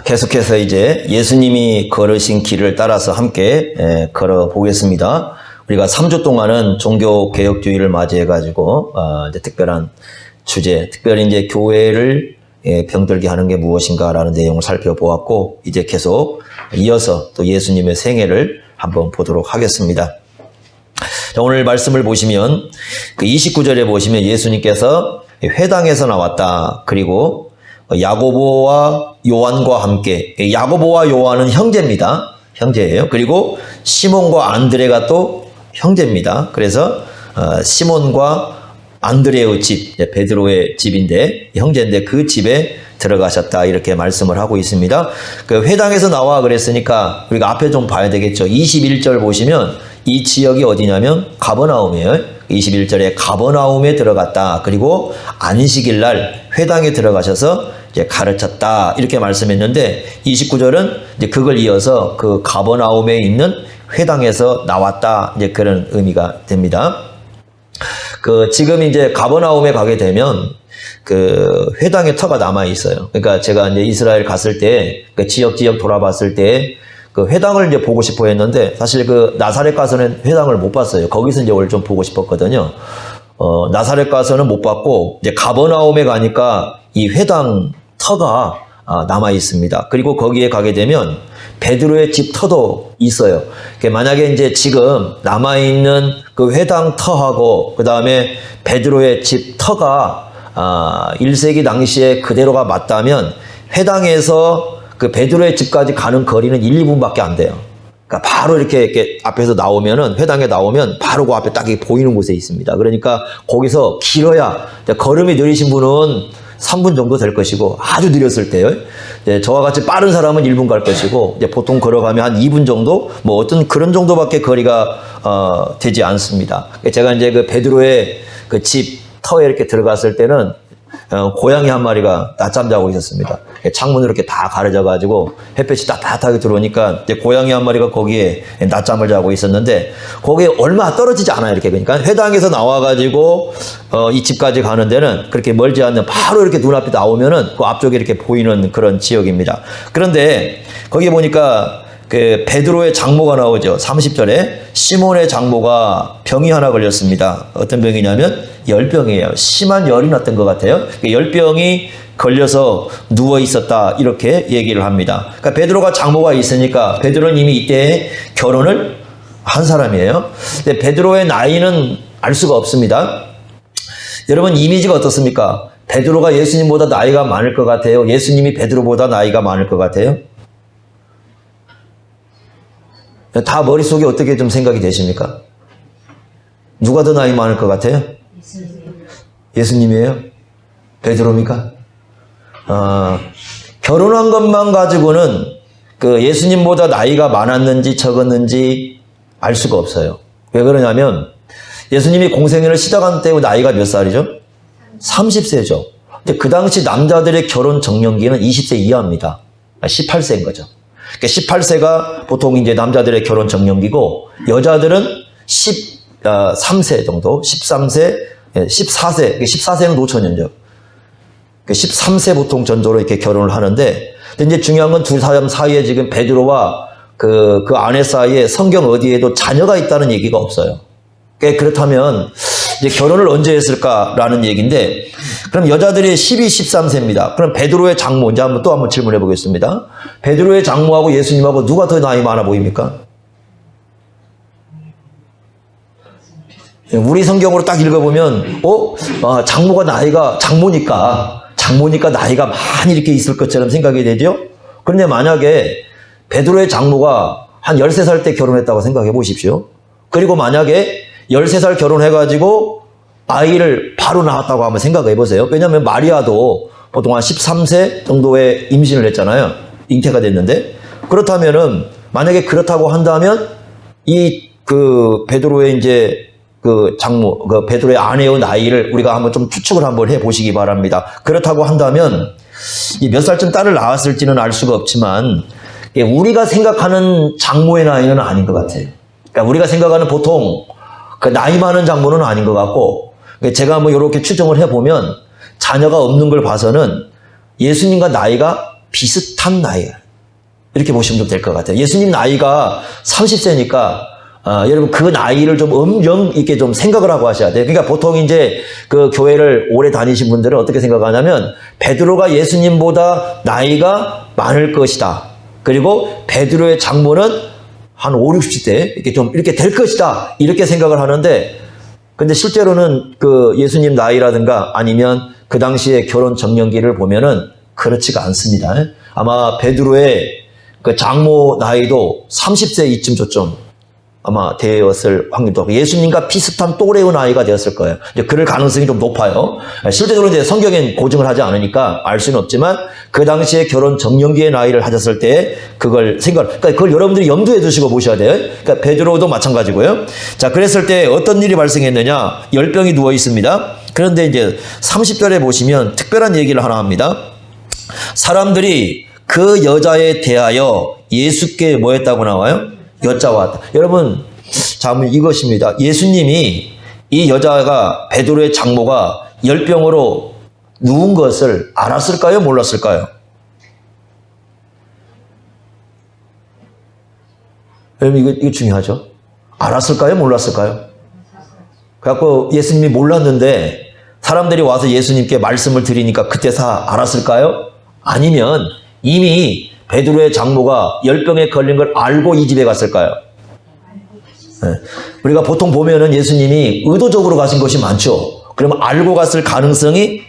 계속해서 이제 예수님이 걸으신 길을 따라서 함께 걸어 보겠습니다. 우리가 3주 동안은 종교개혁주의를 맞이해가지고 이제 특별한 주제, 특별히 이제 교회를 병들게 하는 게 무엇인가라는 내용을 살펴보았고, 이제 계속 이어서 또 예수님의 생애를 한번 보도록 하겠습니다. 자, 오늘 말씀을 보시면 그 29절에 보시면 예수님께서 회당에서 나왔다. 그리고 야고보와 요한과 함께, 야고보와 요한은 형제입니다. 형제예요. 그리고 시몬과 안드레가 또 형제입니다. 그래서 시몬과 안드레의 집, 베드로의 집인데 형제인데 그 집에 들어가셨다 이렇게 말씀을 하고 있습니다. 그 회당에서 나와 그랬으니까 우리가 앞에 좀 봐야 되겠죠. 21절 보시면 이 지역이 어디냐면 가버나움이에요. 21절에 가버나움에 들어갔다. 그리고 안식일 날 회당에 들어가셔서 이제 가르쳤다 이렇게 말씀했는데, 29절은 이제 그걸 이어서 그 가버나움에 있는 회당에서 나왔다 이제 그런 의미가 됩니다. 그 지금 이제 가버나움에 가게 되면 그 회당의 터가 남아 있어요. 그러니까 제가 이제 이스라엘 갔을 때 그 지역 돌아봤을 때 그 회당을 이제 보고 싶어 했는데, 사실 그 나사렛 가서는 회당을 못 봤어요. 거기서 이제 원래 좀 보고 싶었거든요. 나사렛 가서는 못 봤고, 이제 가버나움에 가니까 이 회당 터가 남아 있습니다. 그리고 거기에 가게 되면 베드로의 집 터도 있어요. 만약에 이제 지금 남아 있는 그 회당 터하고 그 다음에 베드로의 집 터가 1세기 당시에 그대로가 맞다면 회당에서 그 베드로의 집까지 가는 거리는 1, 2분밖에 안 돼요. 그러니까 바로 이렇게 앞에서 나오면은, 회당에 나오면 바로 그 앞에 딱 보이는 곳에 있습니다. 그러니까 거기서 길어야, 걸음이 느리신 분은 3분 정도 될 것이고, 아주 느렸을 때요, 저와 같이 빠른 사람은 1분 갈 것이고, 이제 보통 걸어가면 한 2분 정도, 뭐 어떤 그런 정도밖에 거리가 되지 않습니다. 제가 이제 그 베드로의 그 집 터에 이렇게 들어갔을 때는 고양이 한 마리가 낮잠 자고 있었습니다. 창문으로 이렇게 다 가려져가지고 햇볕이 따뜻하게 들어오니까 이제 고양이 한 마리가 거기에 낮잠을 자고 있었는데, 거기에 얼마 떨어지지 않아요. 이렇게. 그러니까 회당에서 나와가지고 이 집까지 가는 데는 그렇게 멀지 않는, 바로 이렇게 눈앞에 나오면은 그 앞쪽에 이렇게 보이는 그런 지역입니다. 그런데 거기 보니까 그 베드로의 장모가 나오죠. 30절에 시몬의 장모가 병이 하나 걸렸습니다. 어떤 병이냐면 열병이에요. 심한 열이 났던 것 같아요. 열병이 걸려서 누워 있었다 이렇게 얘기를 합니다. 그러니까 베드로가 장모가 있으니까 베드로는 이미 이때 결혼을 한 사람이에요. 근데 베드로의 나이는 알 수가 없습니다. 여러분, 이미지가 어떻습니까? 베드로가 예수님보다 나이가 많을 것 같아요? 예수님이 베드로보다 나이가 많을 것 같아요? 다 머릿속에 어떻게 좀 생각이 되십니까? 누가 더 나이 많을 것 같아요? 예수님이에요? 베드로입니까? 결혼한 것만 가지고는 그 예수님보다 나이가 많았는지 적었는지 알 수가 없어요. 왜 그러냐면 예수님이 공생애를 시작한 때 나이가 몇 살이죠? 30세죠. 근데 그 당시 남자들의 결혼 정년기는 20세 이하입니다. 18세인 거죠. 그러니까 18세가 보통 이제 남자들의 결혼 정년기고, 여자들은 13세 정도, 13세, 14세, 14세는 노처녀죠. 13세 보통 전조로 이렇게 결혼을 하는데, 근데 이제 중요한 건 두 사람 사이에 지금 베드로와 그 아내 사이에 성경 어디에도 자녀가 있다는 얘기가 없어요. 그렇다면 이제 결혼을 언제 했을까라는 얘기인데, 그럼 여자들이 12, 13세입니다. 그럼 베드로의 장모, 이제 또 한번 질문해 보겠습니다. 베드로의 장모하고 예수님하고 누가 더 나이 많아 보입니까? 우리 성경으로 딱 읽어보면, 장모가 장모니까 나이가 많이 이렇게 있을 것처럼 생각이 되죠? 그런데 만약에 베드로의 장모가 한 13살 때 결혼했다고 생각해 보십시오. 그리고 만약에 13살 결혼해가지고 아이를 바로 낳았다고 한번 생각해 보세요. 왜냐하면 마리아도 보통 한 13세 정도에 임신을 했잖아요. 잉태가 됐는데. 그렇다면은, 만약에 그렇다고 한다면, 그 베드로의 이제 그 장모, 그 베드로의 아내의 나이를 우리가 한번 좀 추측을 한번 해 보시기 바랍니다. 그렇다고 한다면, 이 몇 살쯤 딸을 낳았을지는 알 수가 없지만, 우리가 생각하는 장모의 나이는 아닌 것 같아요. 그러니까 우리가 생각하는 보통 그 나이 많은 장모는 아닌 것 같고, 제가 한번 이렇게 추정을 해보면 자녀가 없는 걸 봐서는 예수님과 나이가 비슷한 나이. 이렇게 보시면 좀 될 것 같아요. 예수님 나이가 30세니까 여러분 그 나이를 좀 엄정 있게 좀 생각을 하고 하셔야 돼요. 그러니까 보통 이제 그 교회를 오래 다니신 분들은 어떻게 생각하냐면 베드로가 예수님보다 나이가 많을 것이다. 그리고 베드로의 장모는 한 5, 60대 이렇게 좀 이렇게 될 것이다. 이렇게 생각을 하는데 근데 실제로는 그 예수님 나이라든가 아니면 그 당시에 결혼 적령기를 보면은 그렇지가 않습니다. 아마 베드로의 그 장모 나이도 30세 이쯤 저쯤 아마 되었을 확률도 하고 예수님과 비슷한 또래의 나이가 되었을 거예요. 이제 그럴 가능성이 좀 높아요. 실제로 이제 성경엔 고증을 하지 않으니까 알 수는 없지만 그 당시에 결혼 적령기의 나이를 하셨을 때 그걸 그러니까 그걸 여러분들이 염두에 두시고 보셔야 돼요. 그러니까 베드로도 마찬가지고요. 자, 그랬을 때 어떤 일이 발생했느냐? 열병이 누워 있습니다. 그런데 이제 30절에 보시면 특별한 얘기를 하나 합니다. 사람들이 그 여자에 대하여 예수께 뭐 했다고 나와요? 여짜왔다. 여러분, 자, 이것입니다. 예수님이 이 여자가 베드로의 장모가 열병으로 누운 것을 알았을까요? 몰랐을까요? 여러분, 이거 중요하죠. 알았을까요? 몰랐을까요? 그래갖고 예수님이 몰랐는데 사람들이 와서 예수님께 말씀을 드리니까 그때 다 알았을까요? 아니면 이미 베드로의 장모가 열병에 걸린 걸 알고 이 집에 갔을까요? 네. 우리가 보통 보면은 예수님이 의도적으로 가신 것이 많죠. 그러면 알고 갔을 가능성이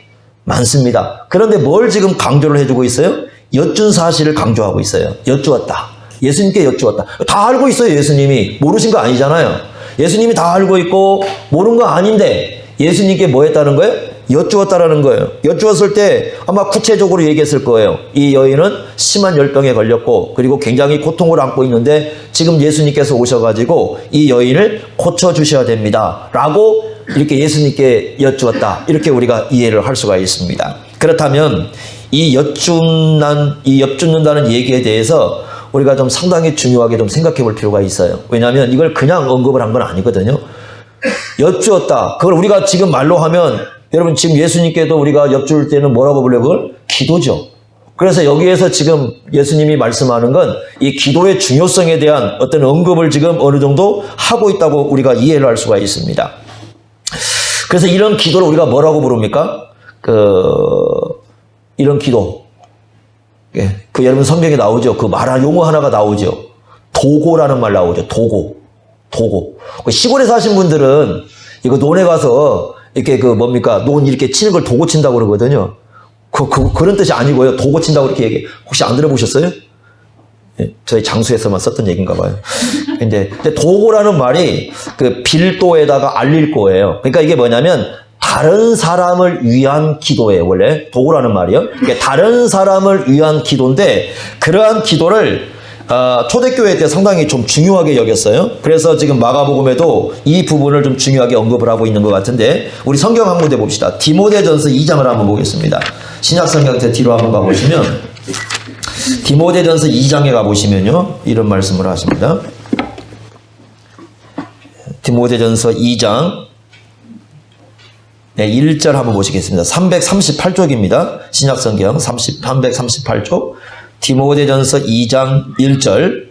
많습니다. 그런데 뭘 지금 강조를 해주고 있어요? 여쭌 사실을 강조하고 있어요. 여쭈었다. 예수님께 여쭈었다. 다 알고 있어요. 예수님이. 모르신 거 아니잖아요. 예수님이 다 알고 있고 모르는 거 아닌데 예수님께 뭐 했다는 거예요? 여쭈었다라는 거예요. 여쭈었을 때 아마 구체적으로 얘기했을 거예요. 이 여인은 심한 열병에 걸렸고 그리고 굉장히 고통을 안고 있는데 지금 예수님께서 오셔가지고 이 여인을 고쳐주셔야 됩니다. 라고 이렇게 예수님께 여쭈었다. 이렇게 우리가 이해를 할 수가 있습니다. 그렇다면 이 여쭈는다는 얘기에 대해서 우리가 좀 상당히 중요하게 좀 생각해 볼 필요가 있어요. 왜냐하면 이걸 그냥 언급을 한 건 아니거든요. 여쭈었다. 그걸 우리가 지금 말로 하면 여러분 지금 예수님께도 우리가 엽줄 때는 뭐라고 불러요? 그걸? 기도죠. 그래서 여기에서 지금 예수님이 말씀하는 건 이 기도의 중요성에 대한 어떤 언급을 지금 어느 정도 하고 있다고 우리가 이해를 할 수가 있습니다. 그래서 이런 기도를 우리가 뭐라고 부릅니까? 이런 기도. 예, 그 여러분 성경에 나오죠. 그 말한 용어 하나가 나오죠. 도고라는 말 나오죠. 도고. 시골에 사신 분들은 이거 논에 가서 이렇게 논 이렇게 치는 걸 도고 친다고 그러거든요. 그런 뜻이 아니고요. 도고 친다고 이렇게 얘기. 혹시 안 들어보셨어요? 예, 저희 장수에서만 썼던 얘기인가 봐요. 근데 도고라는 말이 그 빌도에다가 알릴 거예요. 그러니까 이게 뭐냐면 다른 사람을 위한 기도예요. 원래 도고라는 말이요. 그러니까 다른 사람을 위한 기도인데 그러한 기도를 초대교회 때 상당히 좀 중요하게 여겼어요. 그래서 지금 마가복음에도 이 부분을 좀 중요하게 언급을 하고 있는 것 같은데 우리 성경 한 군데 봅시다. 디모데전서 2장을 한번 보겠습니다. 신약성경 뒤로 한번 가보시면 디모데전서 2장에 가보시면요 이런 말씀을 하십니다. 디모데전서 2장 1절 한번 보시겠습니다. 338쪽입니다. 신약성경 338쪽 디모데전서 2장 1절.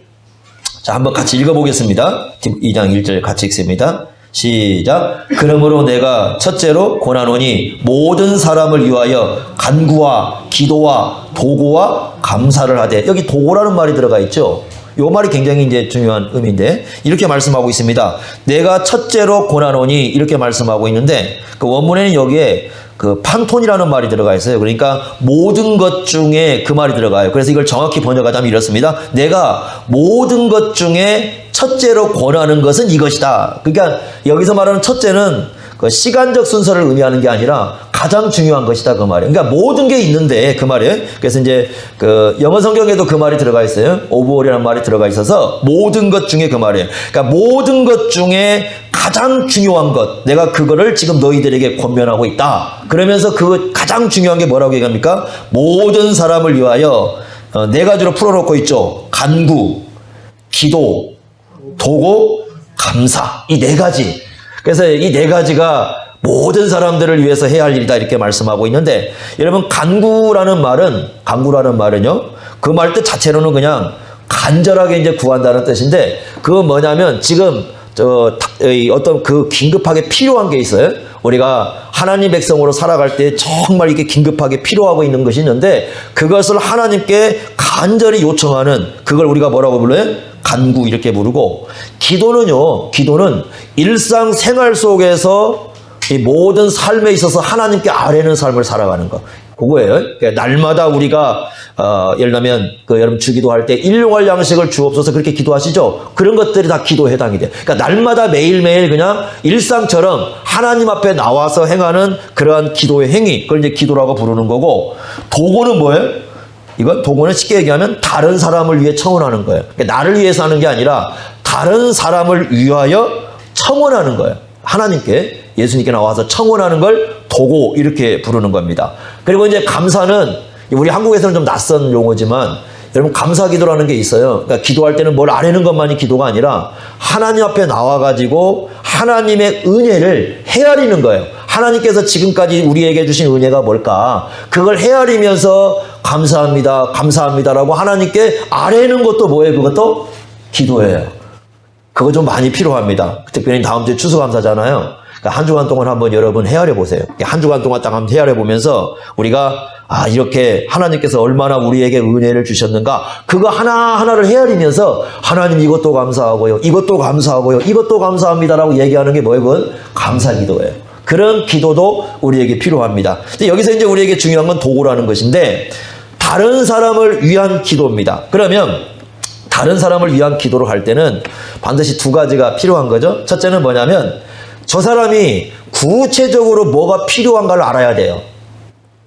자, 한번 같이 읽어보겠습니다. 2장 1절 같이 읽습니다. 시작. 그러므로 내가 첫째로 권하노니 모든 사람을 위하여 간구와 기도와 도고와 감사를 하되. 여기 도고라는 말이 들어가 있죠. 요 말이 굉장히 이제 중요한 의미인데 이렇게 말씀하고 있습니다. 내가 첫째로 권하노니 이렇게 말씀하고 있는데 그 원문에는 여기에 그 판톤이라는 말이 들어가 있어요. 그러니까 모든 것 중에 그 말이 들어가요. 그래서 이걸 정확히 번역하자면 이렇습니다. 내가 모든 것 중에 첫째로 권하는 것은 이것이다. 그러니까 여기서 말하는 첫째는 그 시간적 순서를 의미하는 게 아니라 가장 중요한 것이다 그 말이에요. 그러니까 모든 게 있는데 그 말이에요. 그래서 이제 그 영어 성경에도 그 말이 들어가 있어요. 오버올이라는 말이 들어가 있어서 모든 것 중에 그 말이에요. 그러니까 모든 것 중에 가장 중요한 것, 내가 그거를 지금 너희들에게 권면하고 있다. 그러면서 그 가장 중요한 게 뭐라고 얘기합니까? 모든 사람을 위하여 네 가지로 풀어놓고 있죠. 간구, 기도, 도고, 감사. 이 네 가지. 그래서 이 네 가지가 모든 사람들을 위해서 해야 할 일이다 이렇게 말씀하고 있는데 여러분 간구라는 말은요 그 말 뜻 자체로는 그냥 간절하게 이제 구한다는 뜻인데 그건 뭐냐면 지금 어떤 그 긴급하게 필요한 게 있어요. 우리가 하나님 백성으로 살아갈 때 정말 이게 긴급하게 필요하고 있는 것이 있는데 그것을 하나님께 간절히 요청하는 그걸 우리가 뭐라고 불러요? 간구 이렇게 부르고 기도는 일상생활 속에서 이 모든 삶에 있어서 하나님께 아뢰는 삶을 살아가는 거. 그거예요. 그러니까 날마다 우리가 예를 들면 여러분 주기도할 때 일용할 양식을 주옵소서 그렇게 기도하시죠. 그런 것들이 다 기도에 해당이 돼요. 그러니까 날마다 매일매일 그냥 일상처럼 하나님 앞에 나와서 행하는 그러한 기도의 행위, 그걸 이제 기도라고 부르는 거고 도구는 뭐예요? 이건 도구는 쉽게 얘기하면 다른 사람을 위해 청원하는 거예요. 그러니까 나를 위해서 하는 게 아니라 다른 사람을 위하여 청원하는 거예요. 하나님께 예수님께 나와서 청원하는 걸 도구 이렇게 부르는 겁니다. 그리고 이제 감사는 우리 한국에서는 좀 낯선 용어지만 여러분 감사 기도라는 게 있어요. 그러니까 기도할 때는 뭘 아뢰는 것만이 기도가 아니라 하나님 앞에 나와가지고 하나님의 은혜를 헤아리는 거예요. 하나님께서 지금까지 우리에게 주신 은혜가 뭘까? 그걸 헤아리면서 감사합니다라고 하나님께 아뢰는 것도 뭐예요? 그것도 기도예요. 그거 좀 많이 필요합니다. 특별히 다음 주에 추수감사잖아요. 그러니까 한 주간 동안 한번 여러분 헤아려 보세요. 한 주간 동안 딱 한번 헤아려 보면서 우리가 이렇게 하나님께서 얼마나 우리에게 은혜를 주셨는가 그거 하나하나를 헤아리면서 하나님 이것도 감사하고요. 이것도 감사하고요. 이것도 감사합니다라고 얘기하는 게 뭐예요? 그건 감사 기도예요. 그런 기도도 우리에게 필요합니다. 근데 여기서 이제 우리에게 중요한 건 도구라는 것인데 다른 사람을 위한 기도입니다. 그러면 다른 사람을 위한 기도를 할 때는 반드시 두 가지가 필요한 거죠. 첫째는 뭐냐면 저 사람이 구체적으로 뭐가 필요한가를 알아야 돼요.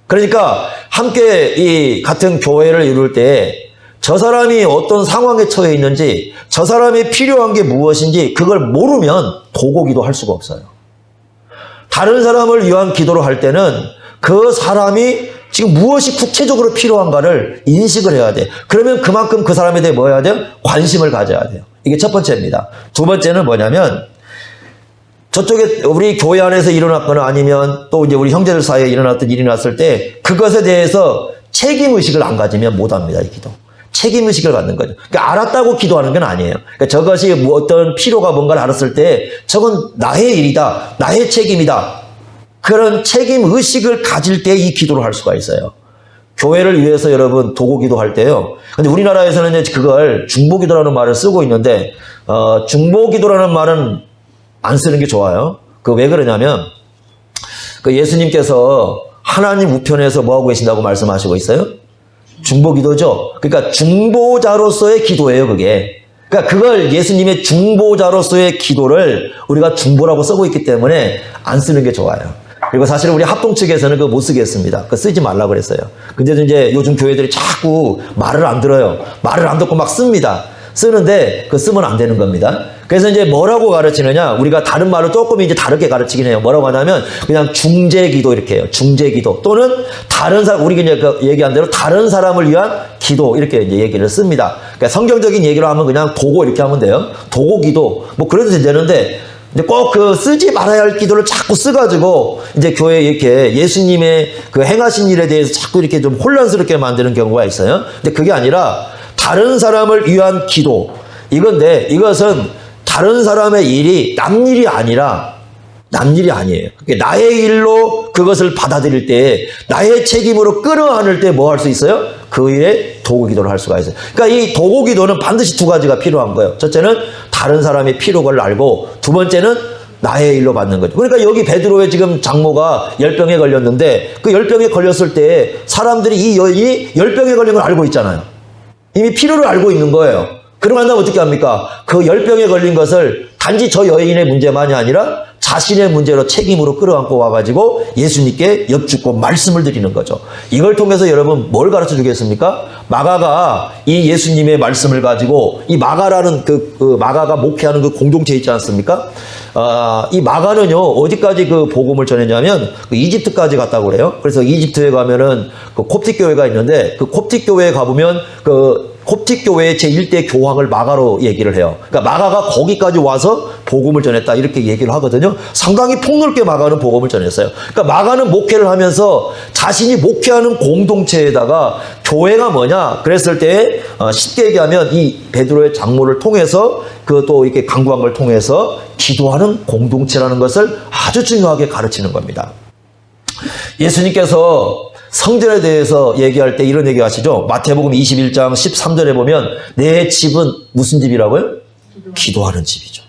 그러니까 함께 이 같은 교회를 이룰 때 저 사람이 어떤 상황에 처해 있는지 저 사람이 필요한 게 무엇인지 그걸 모르면 도구기도 할 수가 없어요. 다른 사람을 위한 기도를 할 때는 그 사람이 지금 무엇이 구체적으로 필요한가를 인식을 해야 돼. 그러면 그만큼 그 사람에 대해 뭐 해야 돼요? 관심을 가져야 돼요. 이게 첫 번째입니다. 두 번째는 뭐냐면 저쪽에 우리 교회 안에서 일어났거나 아니면 또 이제 우리 형제들 사이에 일어났던 일이 났을 때 그것에 대해서 책임의식을 안 가지면 못합니다. 이 기도. 책임의식을 갖는 거죠. 그러니까 알았다고 기도하는 건 아니에요. 그러니까 저것이 뭐 어떤 필요가 뭔가를 알았을 때 저건 나의 일이다. 나의 책임이다. 그런 책임의식을 가질 때 이 기도를 할 수가 있어요. 교회를 위해서 여러분 도구 기도할 때요. 근데 우리나라에서는 이제 그걸 중보기도라는 말을 쓰고 있는데 중보기도라는 말은 안 쓰는 게 좋아요. 왜 그러냐면 예수님께서 하나님 우편에서 뭐 하고 계신다고 말씀하시고 있어요? 중보기도죠. 그러니까 중보자로서의 기도예요, 그게. 그러니까 그걸 예수님의 중보자로서의 기도를 우리가 중보라고 쓰고 있기 때문에 안 쓰는 게 좋아요. 그리고 사실 우리 합동 측에서는 그거 못 쓰겠습니다. 그거 쓰지 말라고 그랬어요. 근데 이제 요즘 교회들이 자꾸 말을 안 들어요. 말을 안 듣고 막 씁니다. 쓰는데 그거 쓰면 안 되는 겁니다. 그래서 이제 뭐라고 가르치느냐? 우리가 다른 말로 조금 이제 다르게 가르치긴 해요. 뭐라고 하냐면 그냥 중재기도 이렇게 해요. 중재기도 또는 다른 사람 우리가 이제 얘기한 대로 다른 사람을 위한 기도 이렇게 이제 얘기를 씁니다. 그러니까 성경적인 얘기로 하면 그냥 도고 이렇게 하면 돼요. 도고기도 뭐 그래도 되는데 이제 꼭 쓰지 말아야 할 기도를 자꾸 쓰가지고 이제 교회에 이렇게 예수님의 행하신 일에 대해서 자꾸 이렇게 좀 혼란스럽게 만드는 경우가 있어요. 근데 그게 아니라 다른 사람을 위한 기도 이건데 이것은 다른 사람의 일이 남 일이 아니라 남 일이 아니에요. 나의 일로 그것을 받아들일 때 나의 책임으로 끌어안을 때 뭐 할 수 있어요? 그 일에 도구 기도를 할 수가 있어요. 그러니까 이 도구 기도는 반드시 두 가지가 필요한 거예요. 첫째는 다른 사람의 필요를 알고 두 번째는 나의 일로 받는 거죠. 그러니까 여기 베드로의 지금 장모가 열병에 걸렸는데 그 열병에 걸렸을 때 사람들이 이 여인이 열병에 걸린 걸 알고 있잖아요. 이미 필요를 알고 있는 거예요. 그러고 난 다음에 어떻게 합니까? 그 열병에 걸린 것을 단지 저 여인의 문제만이 아니라 자신의 문제로 책임으로 끌어안고 와가지고 예수님께 여쭙고 말씀을 드리는 거죠. 이걸 통해서 여러분 뭘 가르쳐 주겠습니까? 마가가 이 예수님의 말씀을 가지고 이 마가라는 마가가 목회하는 그 공동체 있지 않습니까? 이 마가는요 어디까지 그 복음을 전했냐면 이집트까지 갔다고 그래요. 그래서 이집트에 가면은 그 콥틱 교회가 있는데 그 콥틱 교회에 가보면 koptik교회의 제1대 교황을 마가로 얘기를 해요. 그러니까 마가가 거기까지 와서 복음을 전했다 이렇게 얘기를 하거든요. 상당히 폭넓게 마가는 복음을 전했어요. 그러니까 마가는 목회를 하면서 자신이 목회하는 공동체에다가 교회가 뭐냐 그랬을 때 쉽게 얘기하면 이 베드로의 장모를 통해서 그 또 이렇게 강구한 걸 통해서 기도하는 공동체라는 것을 아주 중요하게 가르치는 겁니다. 예수님께서 성전에 대해서 얘기할 때 이런 얘기 하시죠. 마태복음 21장 13절에 보면 내 집은 무슨 집이라고요? 기도하는 집이죠.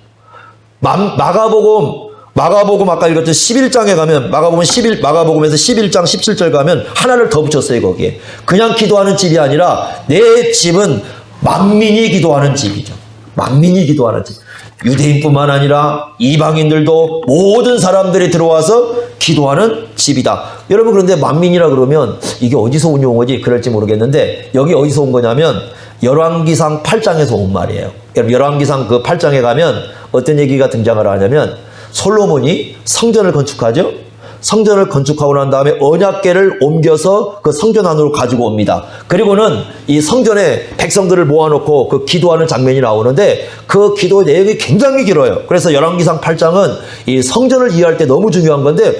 마가복음 아까 읽었던 11장에 가면 마가복음에서 11장 17절 가면 하나를 더 붙였어요. 거기에 그냥 기도하는 집이 아니라 내 집은 만민이 기도하는 집이죠. 만민이 기도하는 집. 유대인뿐만 아니라 이방인들도 모든 사람들이 들어와서 기도하는 집이다. 여러분 그런데 만민이라 그러면 이게 어디서 온 용어지 그럴지 모르겠는데 여기 어디서 온 거냐면 열왕기상 8장에서 온 말이에요. 열왕기상 그 8장에 가면 어떤 얘기가 등장을 하냐면 솔로몬이 성전을 건축하죠. 성전을 건축하고 난 다음에 언약궤를 옮겨서 그 성전 안으로 가지고 옵니다. 그리고는 이 성전에 백성들을 모아놓고 그 기도하는 장면이 나오는데 그 기도 내용이 굉장히 길어요. 그래서 열왕기상 8장은 이 성전을 이해할 때 너무 중요한 건데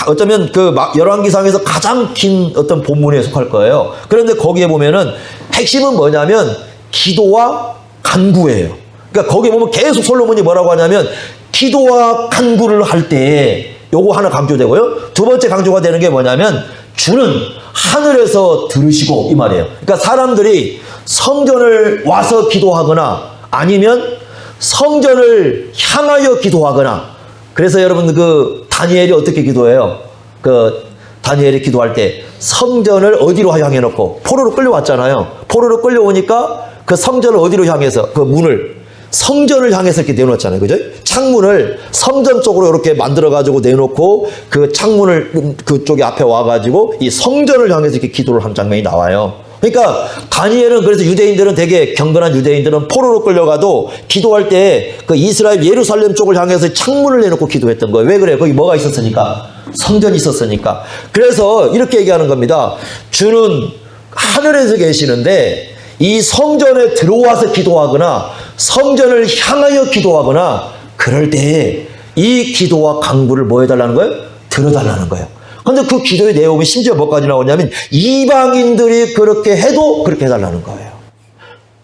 어쩌면 그 열왕기상에서 가장 긴 어떤 본문에 속할 거예요. 그런데 거기에 보면은 핵심은 뭐냐면 기도와 간구예요. 그러니까 거기에 보면 계속 솔로몬이 뭐라고 하냐면 기도와 간구를 할 때 요거 하나 강조되고요. 두 번째 강조가 되는 게 뭐냐면 주는 하늘에서 들으시고 이 말이에요. 그러니까 사람들이 성전을 와서 기도하거나 아니면 성전을 향하여 기도하거나 그래서 여러분 그 다니엘이 어떻게 기도해요? 그 다니엘이 기도할 때 성전을 어디로 향해 놓고 포로로 끌려왔잖아요. 포로로 끌려오니까 그 성전을 어디로 향해서 그 문을 성전을 향해서 이렇게 내놓았잖아요. 그죠? 창문을 성전 쪽으로 이렇게 만들어가지고 내놓고 그 창문을 그쪽에 앞에 와가지고 이 성전을 향해서 이렇게 기도를 한 장면이 나와요. 그러니까 다니엘은 그래서 유대인들은 되게 경건한 유대인들은 포로로 끌려가도 기도할 때 그 이스라엘 예루살렘 쪽을 향해서 창문을 내놓고 기도했던 거예요. 왜 그래요? 거기 뭐가 있었으니까? 성전이 있었으니까. 그래서 이렇게 얘기하는 겁니다. 주는 하늘에서 계시는데 이 성전에 들어와서 기도하거나 성전을 향하여 기도하거나 그럴 때 이 기도와 간구를 뭐 해달라는 거예요? 들어달라는 거예요. 그런데 그 기도의 내용이 심지어 뭐까지 나오냐면 이방인들이 그렇게 해도 그렇게 해달라는 거예요.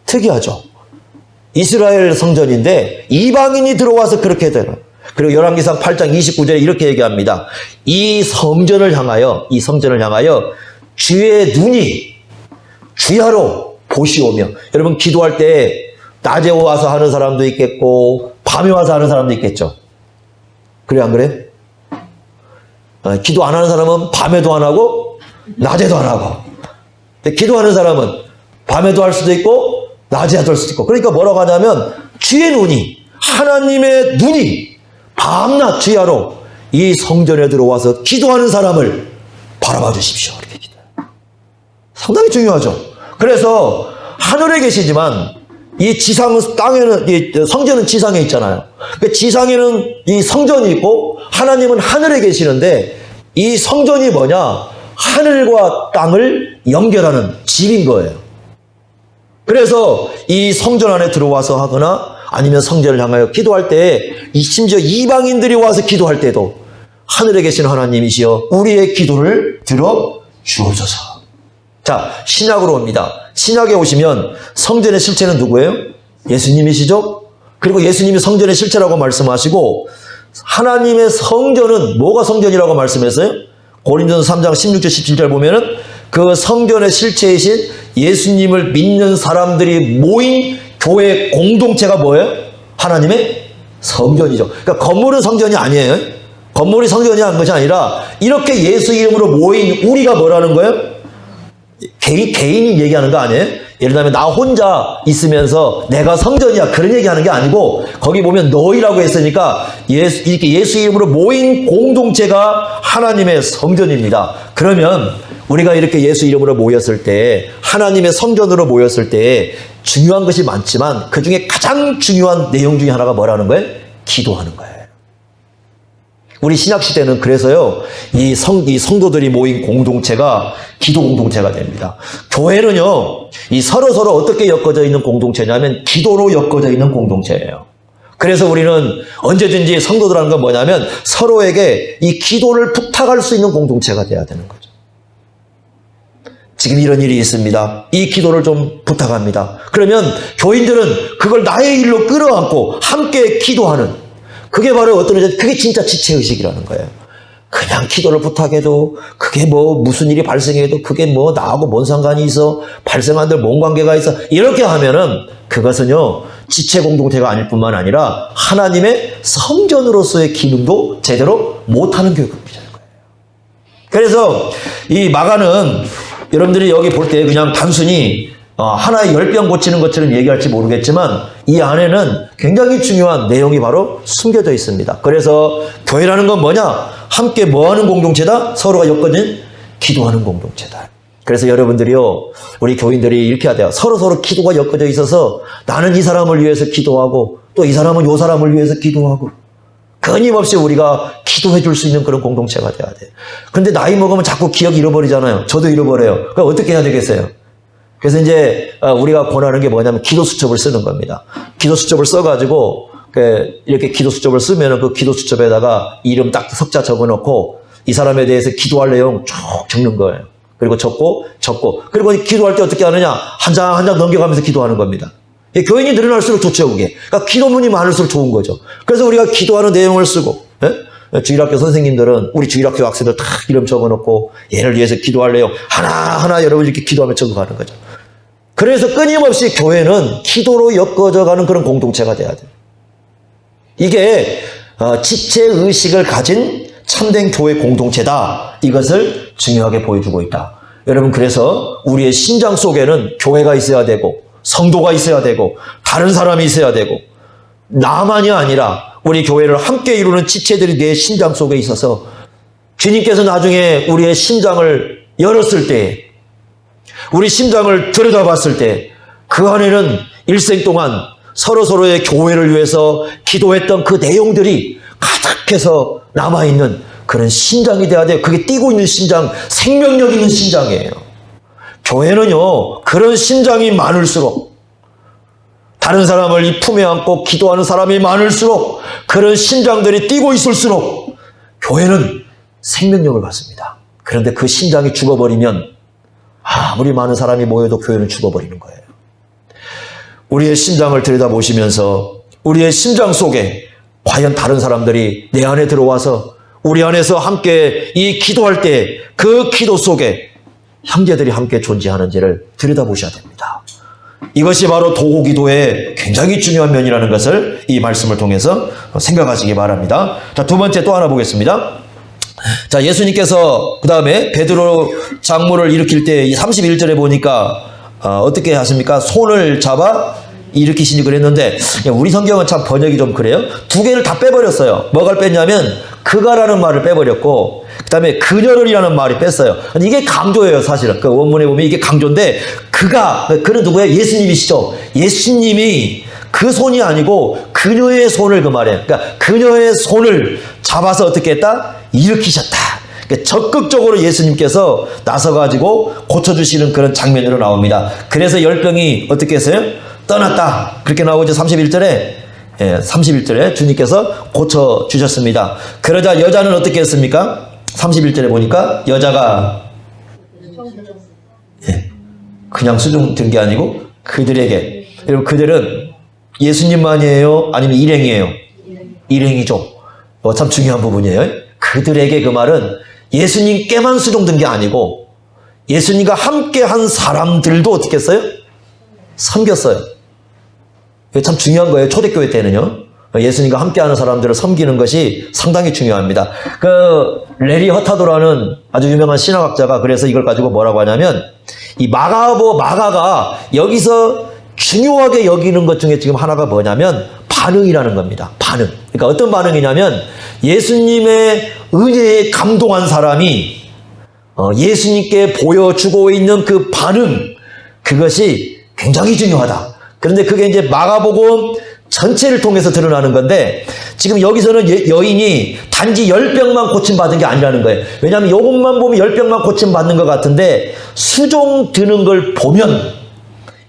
특이하죠? 이스라엘 성전인데 이방인이 들어와서 그렇게 해달라는 거예요. 그리고 열왕기상 8장 29절에 이렇게 얘기합니다. 이 성전을 향하여 주의 눈이 주야로 보시오며 여러분 기도할 때 낮에 와서 하는 사람도 있겠고 밤에 와서 하는 사람도 있겠죠. 그래 안 그래? 기도 안 하는 사람은 밤에도 안 하고 낮에도 안 하고 근데 기도하는 사람은 밤에도 할 수도 있고 낮에도 할 수도 있고 그러니까 뭐라고 하냐면 주의 눈이 하나님의 눈이 밤낮 주야로 이 성전에 들어와서 기도하는 사람을 바라봐 주십시오. 이렇게 기도해요. 상당히 중요하죠. 그래서 하늘에 계시지만 이 지상은 땅에는 이 성전은 지상에 있잖아요. 그러니까 지상에는 이 성전이 있고 하나님은 하늘에 계시는데 이 성전이 뭐냐? 하늘과 땅을 연결하는 집인 거예요. 그래서 이 성전 안에 들어와서 하거나 아니면 성전을 향하여 기도할 때 심지어 이방인들이 와서 기도할 때도 하늘에 계신 하나님이시여 우리의 기도를 들어 주옵소서. 자, 신약으로 옵니다. 신약에 오시면 성전의 실체는 누구예요? 예수님이시죠? 그리고 예수님이 성전의 실체라고 말씀하시고 하나님의 성전은 뭐가 성전이라고 말씀했어요? 고린도서 3장 16절 17절 보면은 그 성전의 실체이신 예수님을 믿는 사람들이 모인 교회 공동체가 뭐예요? 하나님의 성전이죠. 그러니까 건물은 성전이 아니에요. 건물이 성전이 한 것이 아니라 이렇게 예수 이름으로 모인 우리가 뭐라는 거예요? 개인이 얘기하는 거 아니에요? 예를 들면 나 혼자 있으면서 내가 성전이야 그런 얘기하는 게 아니고 거기 보면 너희라고 했으니까 이렇게 예수 이름으로 모인 공동체가 하나님의 성전입니다. 그러면 우리가 이렇게 예수 이름으로 모였을 때 하나님의 성전으로 모였을 때 중요한 것이 많지만 그 중에 가장 중요한 내용 중에 하나가 뭐라는 거예요? 기도하는 거예요. 우리 신약시대는 그래서요, 이 성도들이 모인 공동체가 기도 공동체가 됩니다. 교회는요, 이 서로서로 어떻게 엮어져 있는 공동체냐면 기도로 엮어져 있는 공동체예요. 그래서 우리는 언제든지 성도들하는 건 뭐냐면 서로에게 이 기도를 부탁할 수 있는 공동체가 돼야 되는 거죠. 지금 이런 일이 있습니다. 이 기도를 좀 부탁합니다. 그러면 교인들은 그걸 나의 일로 끌어안고 함께 기도하는, 그게 바로 어떤 의지, 그게 진짜 지체의식이라는 거예요. 그냥 기도를 부탁해도 그게 뭐 무슨 일이 발생해도 그게 뭐 나하고 뭔 상관이 있어, 발생한들 뭔 관계가 있어, 이렇게 하면은 그것은요 지체 공동체가 아닐 뿐만 아니라 하나님의 성전으로서의 기능도 제대로 못하는 교육입니다. 그래서 이 마가는 여러분들이 여기 볼 때 그냥 단순히 하나의 열병 고치는 것처럼 얘기할지 모르겠지만 이 안에는 굉장히 중요한 내용이 바로 숨겨져 있습니다. 그래서 교회라는 건 뭐냐? 함께 뭐하는 공동체다? 서로가 엮어진 기도하는 공동체다. 그래서 여러분들이요, 우리 교인들이 이렇게 해야 돼요. 서로 기도가 엮어져 있어서 나는 이 사람을 위해서 기도하고 또 이 사람은 이 사람을 위해서 기도하고 끊임없이 우리가 기도해 줄 수 있는 그런 공동체가 돼야 돼요. 그런데 나이 먹으면 자꾸 기억 잃어버리잖아요. 저도 잃어버려요. 그럼 어떻게 해야 되겠어요? 그래서 이제 우리가 권하는 게 뭐냐면 기도 수첩을 쓰는 겁니다. 기도 수첩을 써가지고 이렇게 기도 수첩을 쓰면은 그 기도 수첩에다가 이름 딱 석자 적어놓고 이 사람에 대해서 기도할 내용 쭉 적는 거예요. 그리고 적고 그리고 기도할 때 어떻게 하느냐? 한 장 한 장 넘겨가면서 기도하는 겁니다. 교인이 늘어날수록 좋죠, 그게. 그러니까 기도문이 많을수록 좋은 거죠. 그래서 우리가 기도하는 내용을 쓰고, 주일학교 선생님들은 우리 주일학교 학생들 다 이름 적어놓고 얘를 위해서 기도할 내용 하나하나 여러분 이렇게 기도하며 적어가는 거죠. 그래서 끊임없이 교회는 기도로 엮어져가는 그런 공동체가 돼야 돼요. 이게 지체의식을 가진 참된 교회 공동체다. 이것을 중요하게 보여주고 있다. 여러분, 그래서 우리의 심장 속에는 교회가 있어야 되고 성도가 있어야 되고 다른 사람이 있어야 되고 나만이 아니라 우리 교회를 함께 이루는 지체들이 내 심장 속에 있어서 주님께서 나중에 우리의 심장을 열었을 때, 우리 심장을 들여다봤을 때 그 안에는 일생 동안 서로서로의 교회를 위해서 기도했던 그 내용들이 가득해서 남아있는 그런 심장이 돼야 돼요. 그게 뛰고 있는 심장, 생명력 있는 심장이에요. 교회는요, 그런 심장이 많을수록, 다른 사람을 이 품에 안고 기도하는 사람이 많을수록, 그런 심장들이 뛰고 있을수록 교회는 생명력을 받습니다. 그런데 그 심장이 죽어버리면 아무리 많은 사람이 모여도 교회는 죽어버리는 거예요. 우리의 심장을 들여다보시면서 우리의 심장 속에 과연 다른 사람들이 내 안에 들어와서 우리 안에서 함께 이 기도할 때 그 기도 속에 형제들이 함께 존재하는지를 들여다보셔야 됩니다. 이것이 바로 도구기도의 굉장히 중요한 면이라는 것을 이 말씀을 통해서 생각하시기 바랍니다. 자, 두 번째 또 하나 보겠습니다. 자, 예수님께서 그 다음에 베드로 장모를 일으킬 때 31절에 보니까 어떻게 하십니까? 손을 잡아 일으키시니 그랬는데 우리 성경은 참 번역이 좀 그래요. 두 개를 다 빼버렸어요. 뭐가 뺐냐면 그가라는 말을 빼버렸고 그 다음에 그녀를이라는 말이 뺐어요. 이게 강조예요, 사실은. 그 원문에 보면 이게 강조인데 그는 누구예요? 예수님이시죠. 예수님이 그 손이 아니고 그녀의 손을 그 말이에요. 그러니까 그녀의 손을 잡아서 어떻게 했다? 일으키셨다. 그러니까 적극적으로 예수님께서 나서가지고 고쳐주시는 그런 장면으로 나옵니다. 그래서 열병이 어떻게 했어요? 떠났다. 그렇게 나오죠. 31절에. 31절에 주님께서 고쳐주셨습니다. 그러자 여자는 어떻게 했습니까? 31절에 보니까 여자가 그냥 수종 든 게 아니고 그들에게, 여러분 그들은 예수님만이에요? 아니면 일행이에요? 일행이죠. 참 중요한 부분이에요. 그들에게 그 말은 예수님께만 수종든 게 아니고 예수님과 함께 한 사람들도 어떻게 했어요? 섬겼어요. 이게 참 중요한 거예요. 초대교회 때는요. 예수님과 함께하는 사람들을 섬기는 것이 상당히 중요합니다. 그 레리 허타도라는 아주 유명한 신학학자가 그래서 이걸 가지고 뭐라고 하냐면 이 마가가 여기서 중요하게 여기는 것 중에 지금 하나가 뭐냐면 반응이라는 겁니다. 반응. 그러니까 어떤 반응이냐면 예수님의 은혜에 감동한 사람이 예수님께 보여주고 있는 그 반응, 그것이 굉장히 중요하다. 그런데 그게 이제 마가복음 전체를 통해서 드러나는 건데 지금 여기서는 여인이 단지 열병만 고침받은 게 아니라는 거예요. 왜냐하면 이것만 보면 열병만 고침받는 것 같은데 수종 드는 걸 보면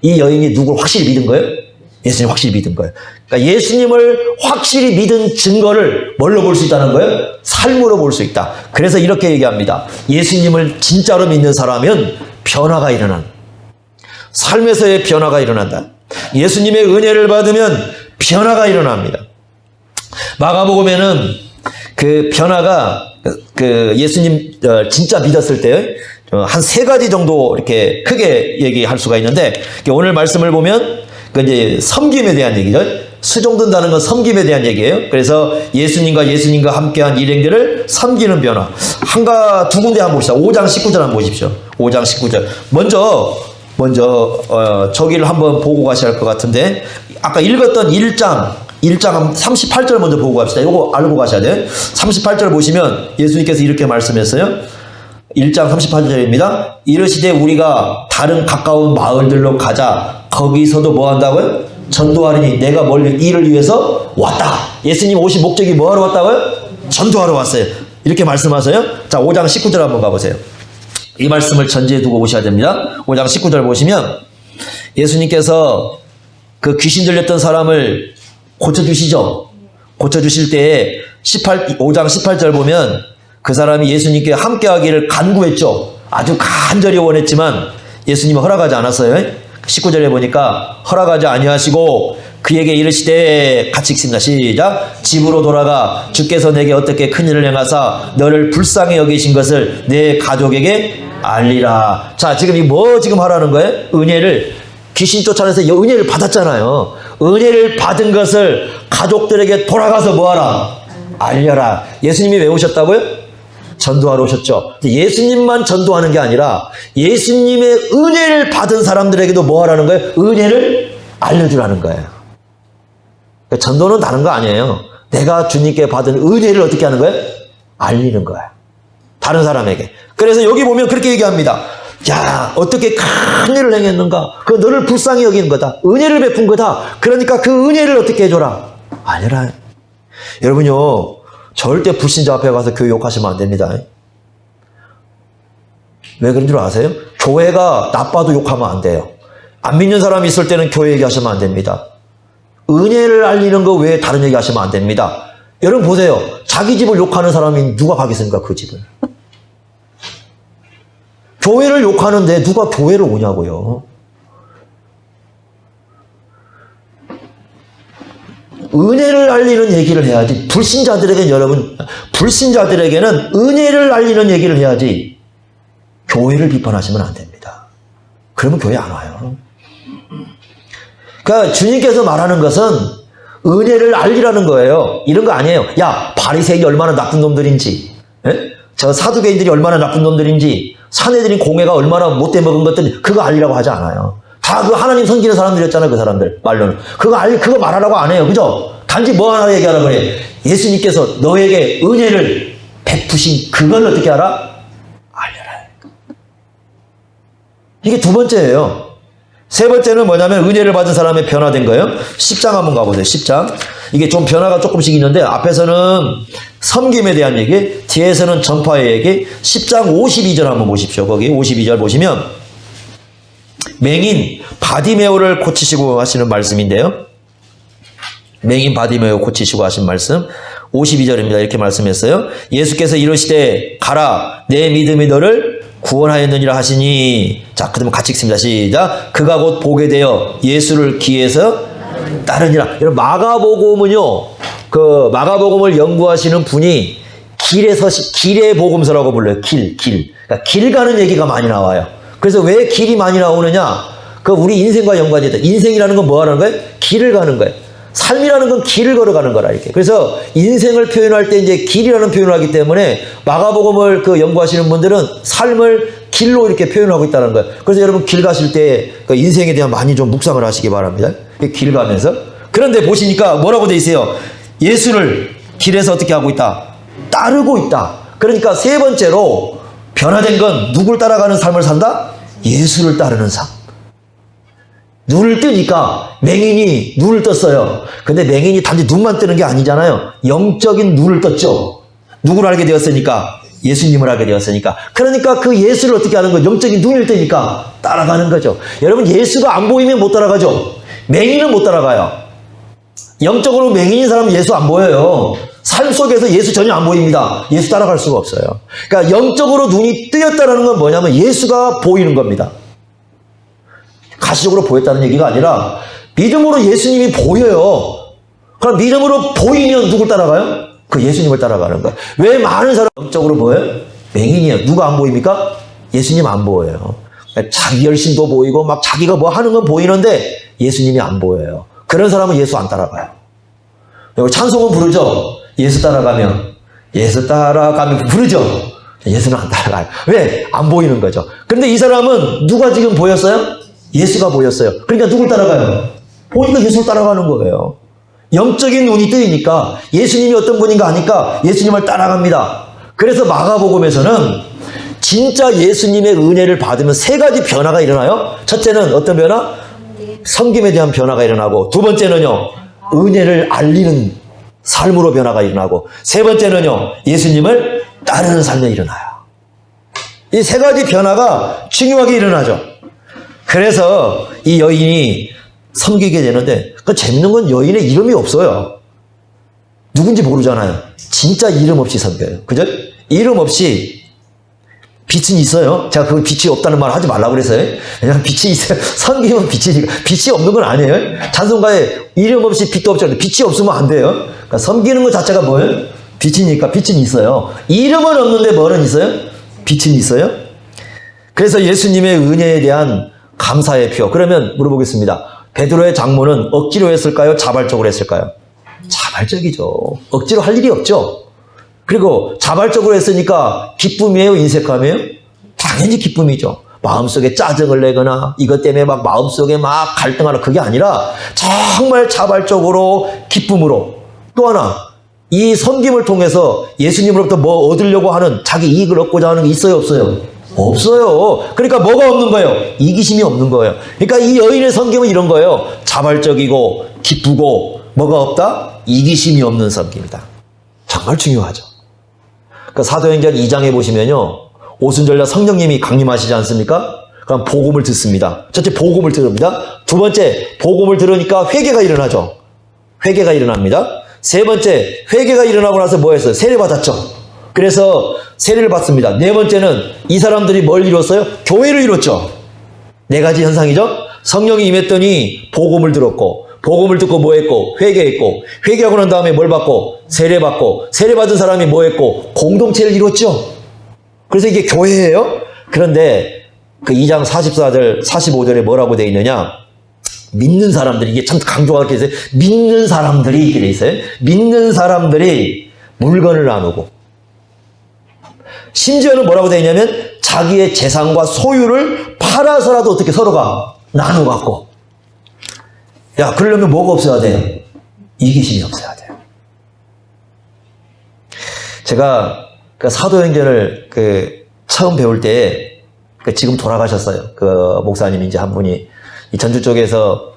이 여인이 누굴 확실히 믿은 거예요? 예수님 확실히 믿은 거예요. 그러니까 예수님을 확실히 믿은 증거를 뭘로 볼 수 있다는 거예요? 삶으로 볼 수 있다. 그래서 이렇게 얘기합니다. 예수님을 진짜로 믿는 사람은 변화가 일어난다. 삶에서의 변화가 일어난다. 예수님의 은혜를 받으면 변화가 일어납니다. 마가복음에는 그 변화가 예수님 진짜 믿었을 때 한 3가지 정도 이렇게 크게 얘기할 수가 있는데 오늘 말씀을 보면 이제 섬김에 대한 얘기죠. 수종 든다는 건 섬김에 대한 얘기예요. 그래서 예수님과 함께한 일행들을 섬기는 변화. 두 군데 한번 봅시다. 5장 19절 한번 보십시오. 5장 19절. 먼저 저기를 한번 보고 가셔야 할 것 같은데 아까 읽었던 1장 38절 먼저 보고 갑시다. 이거 알고 가셔야 돼요. 38절 보시면 예수님께서 이렇게 말씀했어요. 1장 38절입니다. 이르시되 우리가 다른 가까운 마을들로 가자. 거기서도 뭐 한다고요? 전도하리니 내가 멀리 이를 위해서 왔다. 예수님 오신 목적이 뭐하러 왔다고요? 전도하러 왔어요. 이렇게 말씀하세요. 자, 5장 19절 한번 가보세요. 이 말씀을 전제해 두고 오셔야 됩니다. 5장 19절 보시면 예수님께서 그 귀신 들렸던 사람을 고쳐주시죠. 고쳐주실 때에 5장 18절 보면 그 사람이 예수님께 함께하기를 간구했죠. 아주 간절히 원했지만 예수님은 허락하지 않았어요. 19절에 보니까 허락하지 아니하시고 그에게 이르시되 같이 읽습니다. 시작. 집으로 돌아가 주께서 내게 어떻게 큰일을 행하사 너를 불쌍히 여기신 것을 내 가족에게 알리라. 자, 지금 지금 하라는 거예요? 은혜를 귀신 쫓아내서 은혜를 받았잖아요. 은혜를 받은 것을 가족들에게 돌아가서 뭐하라? 알려라. 예수님이 왜 오셨다고요? 전도하러 오셨죠. 예수님만 전도하는 게 아니라 예수님의 은혜를 받은 사람들에게도 뭐 하라는 거예요? 은혜를 알려주라는 거예요. 전도는 다른 거 아니에요. 내가 주님께 받은 은혜를 어떻게 하는 거예요? 알리는 거예요. 다른 사람에게. 그래서 여기 보면 그렇게 얘기합니다. 야, 어떻게 큰 일을 행했는가? 그 너를 불쌍히 여기는 거다. 은혜를 베푼 거다. 그러니까 그 은혜를 어떻게 해줘라? 알려라. 여러분요, 절대 불신자 앞에 가서 교회 욕하시면 안 됩니다. 왜 그런 줄 아세요? 교회가 나빠도 욕하면 안 돼요. 안 믿는 사람이 있을 때는 교회 얘기하시면 안 됩니다. 은혜를 알리는 거 외에 다른 얘기 하시면 안 됩니다. 여러분 보세요. 자기 집을 욕하는 사람이 누가 가겠습니까? 그 집을. 교회를 욕하는데 누가 교회를 오냐고요. 은혜를 알리는 얘기를 해야지. 불신자들에게는 은혜를 알리는 얘기를 해야지 교회를 비판하시면 안 됩니다. 그러면 교회 안 와요. 그러니까 주님께서 말하는 것은 은혜를 알리라는 거예요. 이런 거 아니에요. 야, 바리새인이 얼마나 나쁜 놈들인지, 저 사두개인들이 얼마나 나쁜 놈들인지, 사내들인 공회가 얼마나 못돼 먹은 것들, 그거 알리라고 하지 않아요. 다 그 하나님 섬기는 사람들이었잖아요. 그 사람들 말로는 그거 말하라고 안 해요. 그죠? 단지 뭐 하나 얘기하라고 그래. 예수님께서 너에게 은혜를 베푸신 그걸 어떻게 알아? 알려라. 이게 두 번째예요. 세 번째는 뭐냐면 은혜를 받은 사람의 변화된 거예요. 10장 한번 가보세요. 10장. 이게 좀 변화가 조금씩 있는데 앞에서는 섬김에 대한 얘기, 뒤에서는 전파의 얘기. 10장 52절 한번 보십시오. 거기 52절 보시면 맹인 바디메오를 고치시고 하시는 말씀인데요. 맹인 바디메오 고치시고 하신 말씀 52절입니다. 이렇게 말씀했어요. 예수께서 이르시되 가라 내 믿음이 너를 구원하였느니라 하시니. 자, 그러면 같이 읽습니다. 시작. 그가 곧 보게 되어 예수를 귀에서 따르니라. 여러분 마가복음은요, 그 마가복음을 연구하시는 분이 길의 복음서라고 불러요. 그러니까 길 가는 얘기가 많이 나와요. 그래서 왜 길이 많이 나오느냐? 그 우리 인생과 연관이 있다. 인생이라는 건 뭐 하는 거예요? 길을 가는 거예요. 삶이라는 건 길을 걸어가는 거라, 이렇게. 그래서 인생을 표현할 때 이제 길이라는 표현을 하기 때문에 마가복음을 연구하시는 분들은 삶을 길로 이렇게 표현하고 있다는 거예요. 그래서 여러분 길 가실 때 그 인생에 대한 많이 좀 묵상을 하시기 바랍니다. 길 가면서. 그런데 보시니까 뭐라고 돼 있어요? 예수를 길에서 어떻게 하고 있다? 따르고 있다. 그러니까 세 번째로 변화된 건 누굴 따라가는 삶을 산다? 예수를 따르는 삶. 눈을 뜨니까 맹인이 눈을 떴어요. 근데 맹인이 단지 눈만 뜨는 게 아니잖아요. 영적인 눈을 떴죠. 누구를 알게 되었으니까? 예수님을 알게 되었으니까. 그러니까 그 예수를 어떻게 하는 거예요? 영적인 눈을 뜨니까 따라가는 거죠. 여러분, 예수가 안 보이면 못 따라가죠. 맹인은 못 따라가요. 영적으로 맹인인 사람은 예수 안 보여요. 삶 속에서 예수 전혀 안 보입니다. 예수 따라갈 수가 없어요. 그러니까 영적으로 눈이 뜨였다는 건 뭐냐면 예수가 보이는 겁니다. 가시적으로 보였다는 얘기가 아니라 믿음으로 예수님이 보여요. 그럼 믿음으로 보이면 누굴 따라가요? 그 예수님을 따라가는 거예요. 왜 많은 사람 영적으로 보여요? 맹인이에요. 누가 안 보입니까? 예수님 안 보여요. 자기 열심도 보이고 막 자기가 뭐 하는 건 보이는데 예수님이 안 보여요. 그런 사람은 예수 안 따라가요. 여기 찬송은 부르죠. 예수 따라가면 부르죠. 예수는 안 따라가요. 왜? 안 보이는 거죠. 그런데 이 사람은 누가 지금 보였어요? 예수가 보였어요. 그러니까 누굴 따라가요? 보니까 예수를 따라가는 거예요. 영적인 눈이 뜨이니까 예수님이 어떤 분인가 하니까 예수님을 따라갑니다. 그래서 마가복음에서는 진짜 예수님의 은혜를 받으면 세 가지 변화가 일어나요. 첫째는 어떤 변화? 섬김에 대한 변화가 일어나고, 두 번째는요, 은혜를 알리는 삶으로 변화가 일어나고, 세 번째는요, 예수님을 따르는 삶에 일어나요. 이 세 가지 변화가 중요하게 일어나죠. 그래서 이 여인이 섬기게 되는데, 그 재밌는 건 여인의 이름이 없어요. 누군지 모르잖아요. 진짜 이름 없이 섬겨요. 그죠? 이름 없이. 빛은 있어요. 제가 그 빛이 없다는 말 하지 말라고 그랬어요. 왜냐하면 빛이 있어요. 섬기면 빛이니까. 빛이 없는 건 아니에요. 찬송가에 이름 없이 빛도 없잖아요. 빛이 없으면 안 돼요. 그러니까 섬기는 것 자체가 뭐예요? 빛이니까 빛은 있어요. 이름은 없는데 뭐는 있어요? 빛은 있어요. 그래서 예수님의 은혜에 대한 감사의 표. 그러면 물어보겠습니다. 베드로의 장모는 억지로 했을까요? 자발적으로 했을까요? 자발적이죠. 억지로 할 일이 없죠. 그리고 자발적으로 했으니까 기쁨이에요? 인색함이에요? 당연히 기쁨이죠. 마음속에 짜증을 내거나 이것 때문에 막 마음속에 막 갈등하는 그게 아니라 정말 자발적으로 기쁨으로. 또 하나, 이 섬김을 통해서 예수님으로부터 뭐 얻으려고 하는 자기 이익을 얻고자 하는 게 있어요? 없어요? 없어요. 그러니까 뭐가 없는 거예요? 이기심이 없는 거예요. 그러니까 이 여인의 섬김은 이런 거예요. 자발적이고 기쁘고 뭐가 없다? 이기심이 없는 섬김이다. 정말 중요하죠. 그 사도행전 2장에 보시면요, 오순절날 성령님이 강림하시지 않습니까? 그럼 복음을 듣습니다. 첫째, 복음을 들읍니다. 두 번째, 복음을 들으니까 회개가 일어나죠. 회개가 일어납니다. 세 번째, 회개가 일어나고 나서 뭐 했어요? 세례 받았죠. 그래서 세례를 받습니다. 네 번째는 이 사람들이 뭘 이뤘어요? 교회를 이뤘죠. 네 가지 현상이죠. 성령이 임했더니 복음을 들었고, 복음을 듣고 뭐 했고? 회개했고, 회개하고 난 다음에 뭘 받고? 세례 받고, 세례 받은 사람이 뭐 했고? 공동체를 이뤘죠. 그래서 이게 교회예요. 그런데 그 2장 44절, 45절에 뭐라고 되어 있느냐? 믿는 사람들이, 이게 참 강조가 이렇게 있어요. 믿는 사람들이 이렇게 되어 있어요. 믿는 사람들이 물건을 나누고, 심지어는 뭐라고 되어 있냐면 자기의 재산과 소유를 팔아서라도 어떻게 서로가 나눠 갖고. 야, 그러려면 뭐가 없어야 돼요? 이기심이 없어야 돼요. 제가 그 사도행전을 처음 배울 때, 지금 돌아가셨어요. 그 목사님 이제 한 분이 이 전주 쪽에서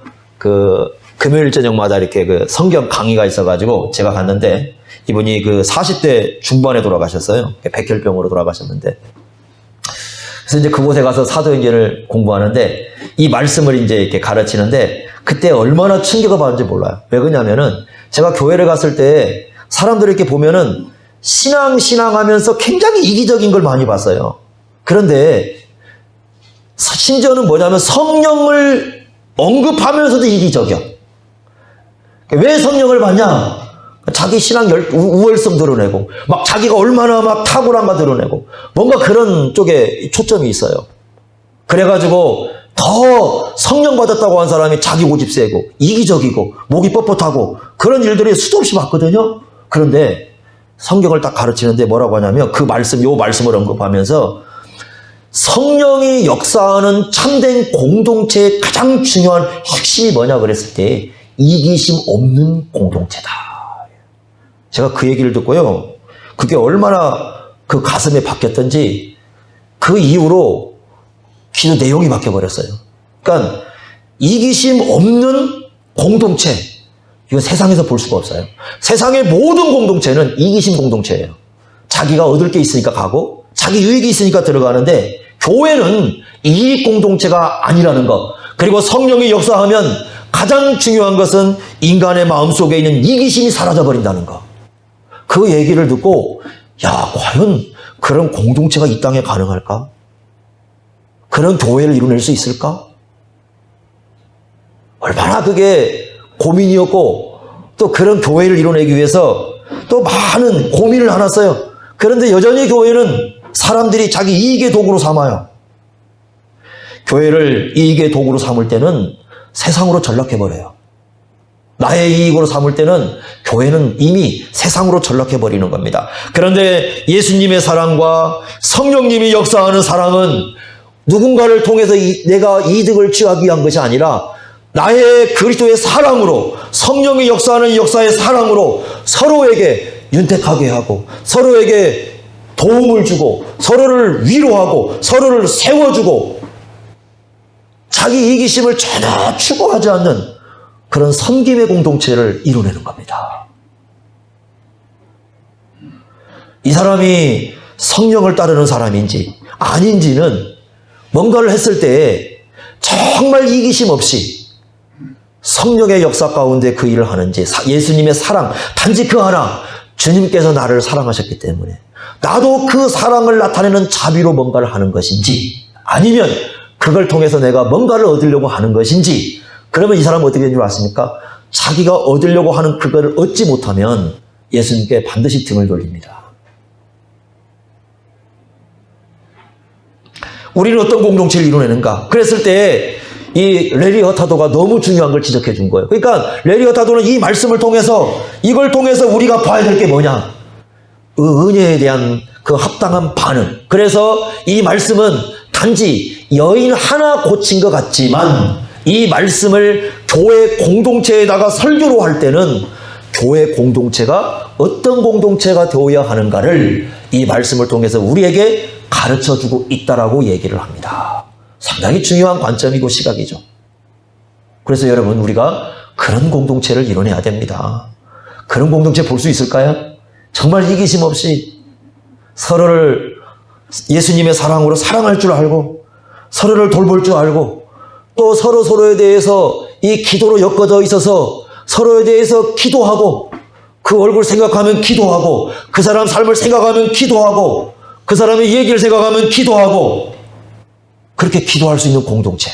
금요일 저녁마다 이렇게 성경 강의가 있어가지고 제가 갔는데, 이분이 40대 중반에 돌아가셨어요. 백혈병으로 돌아가셨는데. 그래서 이제 그곳에 가서 사도행전을 공부하는데, 이 말씀을 이제 이렇게 가르치는데, 그때 얼마나 충격을 받은지 몰라요. 왜 그러냐면은, 제가 교회를 갔을 때 사람들을 이렇게 보면은 신앙 하면서 굉장히 이기적인 걸 많이 봤어요. 그런데 심지어는 뭐냐면 성령을 언급하면서도 이기적이요. 왜 성령을 받냐? 자기 신앙 우월성 드러내고, 막 자기가 얼마나 막 탁월한가 드러내고, 뭔가 그런 쪽에 초점이 있어요. 그래가지고 더 성령 받았다고 한 사람이 자기 고집 세고, 이기적이고, 목이 뻣뻣하고, 그런 일들이 수도 없이 봤거든요. 그런데 성경을 딱 가르치는데 뭐라고 하냐면, 요 말씀을 언급하면서, 성령이 역사하는 참된 공동체의 가장 중요한 핵심이 뭐냐 그랬을 때, 이기심 없는 공동체다. 제가 그 얘기를 듣고요, 그게 얼마나 그 가슴에 박혔던지 그 이후로 기도 내용이 바뀌어버렸어요. 그러니까 이기심 없는 공동체, 이거 세상에서 볼 수가 없어요. 세상의 모든 공동체는 이기심 공동체예요. 자기가 얻을 게 있으니까 가고 자기 유익이 있으니까 들어가는데, 교회는 이익 공동체가 아니라는 것, 그리고 성령이 역사하면 가장 중요한 것은 인간의 마음속에 있는 이기심이 사라져버린다는 것. 그 얘기를 듣고, 야, 과연 그런 공동체가 이 땅에 가능할까? 그런 교회를 이뤄낼 수 있을까? 얼마나 그게 고민이었고, 또 그런 교회를 이뤄내기 위해서 또 많은 고민을 하났어요. 그런데 여전히 교회는 사람들이 자기 이익의 도구로 삼아요. 교회를 이익의 도구로 삼을 때는 세상으로 전락해버려요. 나의 이익으로 삼을 때는 교회는 이미 세상으로 전락해버리는 겁니다. 그런데 예수님의 사랑과 성령님이 역사하는 사랑은 누군가를 통해서 내가 이득을 취하기 위한 것이 아니라 나의 그리스도의 사랑으로, 성령이 역사하는 역사의 사랑으로 서로에게 윤택하게 하고, 서로에게 도움을 주고, 서로를 위로하고, 서로를 세워주고, 자기 이기심을 전혀 추구하지 않는 그런 섬김의 공동체를 이뤄내는 겁니다. 이 사람이 성령을 따르는 사람인지 아닌지는 뭔가를 했을 때 정말 이기심 없이 성령의 역사 가운데 그 일을 하는지, 예수님의 사랑, 단지 그 하나, 주님께서 나를 사랑하셨기 때문에 나도 그 사랑을 나타내는 자비로 뭔가를 하는 것인지, 아니면 그걸 통해서 내가 뭔가를 얻으려고 하는 것인지, 그러면 이 사람은 어떻게 되는 줄 아십니까? 자기가 얻으려고 하는 그거를 얻지 못하면 예수님께 반드시 등을 돌립니다. 우리는 어떤 공동체를 이루내는가? 그랬을 때 이 레리 허타도가 너무 중요한 걸 지적해 준 거예요. 그러니까 레리 허타도는 이 말씀을 통해서, 이걸 통해서 우리가 봐야 될 게 뭐냐? 은혜에 대한 그 합당한 반응. 그래서 이 말씀은 단지 여인 하나 고친 것 같지만, 이 말씀을 교회 공동체에다가 설교로 할 때는 교회 공동체가 어떤 공동체가 되어야 하는가를 이 말씀을 통해서 우리에게 가르쳐주고 있다라고 얘기를 합니다. 상당히 중요한 관점이고 시각이죠. 그래서 여러분, 우리가 그런 공동체를 이뤄내야 됩니다. 그런 공동체 볼 수 있을까요? 정말 이기심 없이 서로를 예수님의 사랑으로 사랑할 줄 알고, 서로를 돌볼 줄 알고, 또 서로에 대해서 이 기도로 엮어져 있어서 서로에 대해서 기도하고, 그 얼굴 생각하면 기도하고, 그 사람 삶을 생각하면 기도하고, 그 사람의 얘기를 생각하면 기도하고, 그렇게 기도할 수 있는 공동체.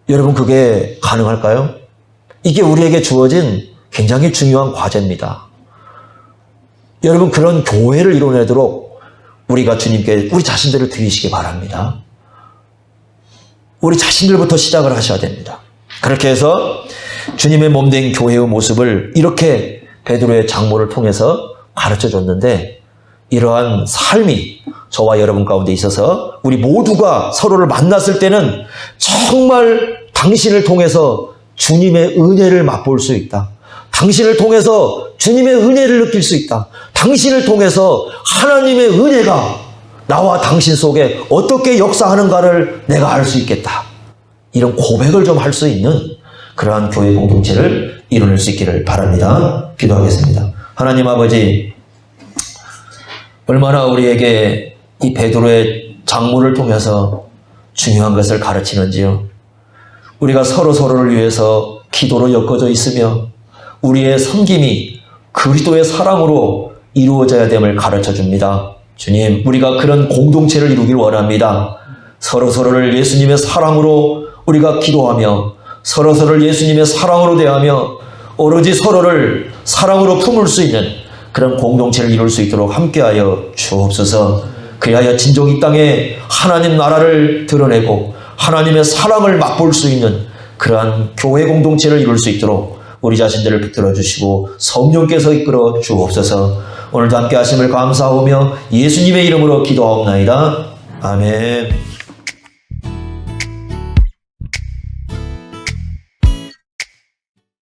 여러분, 그게 가능할까요? 이게 우리에게 주어진 굉장히 중요한 과제입니다. 여러분, 그런 교회를 이뤄내도록 우리가 주님께 우리 자신들을 드리시기 바랍니다. 우리 자신들부터 시작을 하셔야 됩니다. 그렇게 해서 주님의 몸된 교회의 모습을 이렇게 베드로의 장모를 통해서 가르쳐 줬는데, 이러한 삶이 저와 여러분 가운데 있어서 우리 모두가 서로를 만났을 때는 정말 당신을 통해서 주님의 은혜를 맛볼 수 있다. 당신을 통해서 주님의 은혜를 느낄 수 있다. 당신을 통해서 하나님의 은혜가 나와 당신 속에 어떻게 역사하는가를 내가 알 수 있겠다. 이런 고백을 좀 할 수 있는 그러한 교회 공동체를 이뤄낼 수 있기를 바랍니다. 기도하겠습니다. 하나님 아버지, 얼마나 우리에게 이 베드로의 장모를 통해서 중요한 것을 가르치는지요. 우리가 서로를 위해서 기도로 엮어져 있으며 우리의 섬김이 그리스도의 사랑으로 이루어져야 됨을 가르쳐 줍니다. 주님, 우리가 그런 공동체를 이루길 원합니다. 서로를 예수님의 사랑으로 우리가 기도하며 서로를 예수님의 사랑으로 대하며 오로지 서로를 사랑으로 품을 수 있는 그런 공동체를 이룰 수 있도록 함께하여 주옵소서. 그리하여 진정 이 땅에 하나님 나라를 드러내고 하나님의 사랑을 맛볼 수 있는 그러한 교회 공동체를 이룰 수 있도록 우리 자신들을 붙들어 주시고 성령께서 이끌어 주옵소서. 오늘도 함께 하심을 감사하며 예수님의 이름으로 기도하옵나이다. 아멘.